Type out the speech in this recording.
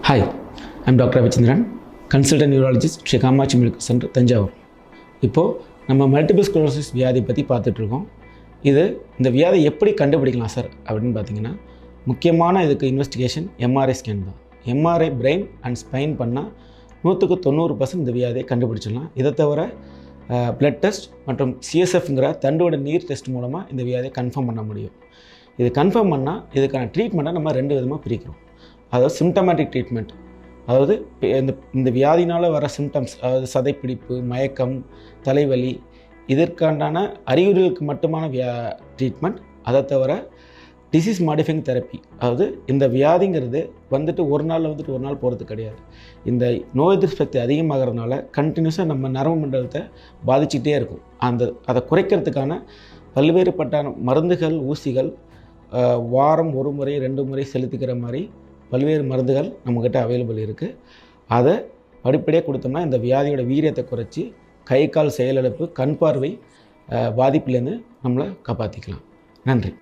Hi, I'm Dr. Avichandran, consultant neurologist, Sri Kamachi Medical Center, Thanjavur. இப்போது நம்ம multiple sclerosis வியாதி பற்றி பார்த்துட்ருக்கோம். இந்த வியாதி எப்படி கண்டுபிடிக்கலாம் சார் அப்படின்னு பார்த்தீங்கன்னா, முக்கியமான இதுக்கு இன்வெஸ்டிகேஷன் எம்ஆர்ஐ ஸ்கேன் தான். எம்ஆர்ஐ பிரெயின் அண்ட் ஸ்பைன் பண்ணால் 100% இந்த வியாதியை கண்டுபிடிச்சிடலாம். இதை தவிர பிளட் டெஸ்ட் மற்றும் சிஎஸ்எஃப்ங்கிற தண்டோட நீர் டெஸ்ட் மூலமாக இந்த வியாதியை கன்ஃபார்ம் பண்ண முடியும். இது கன்ஃபார்ம் பண்ணால் இதுக்கான ட்ரீட்மெண்ட்டை நம்ம 2 விதமாக பிரிக்கிறோம். அதாவது சிம்டமேட்டிக் ட்ரீட்மெண்ட், அதாவது இந்த வியாதினால் வர சிம்டம்ஸ், அதாவது சதைப்பிடிப்பு, மயக்கம், தலைவலி, இதற்கான அறிகுறிகளுக்கு மட்டுமான ட்ரீட்மெண்ட். அதை தவிர டிசீஸ் மாடிஃபைங் தெரப்பி, அதாவது இந்த வியாதிங்கிறது ஒரு நாள் போகிறது கிடையாது. இந்த நோய் எதிர்ப்பு சக்தி அதிகமாகிறதுனால கண்டினியூஸாக நம்ம நரம்பு மண்டலத்தை பாதிச்சுட்டே இருக்கும். அதை குறைக்கிறதுக்கான பல்வேறுபட்ட மருந்துகள், ஊசிகள், வாரம் 1 முறை 2 முறை செலுத்திக்கிற மாதிரி பல்வேறு மருந்துகள் நம்மக்கிட்ட அவைலபிள் இருக்குது. அதை படிப்படியாக கொடுத்தோம்னா இந்த வியாதியோட வீரியத்தை குறைச்சி கை கால் செயலிழப்பு, கண் பார்வை பாதிப்புலேருந்து நம்மளை காப்பாற்றிக்கலாம். நன்றி.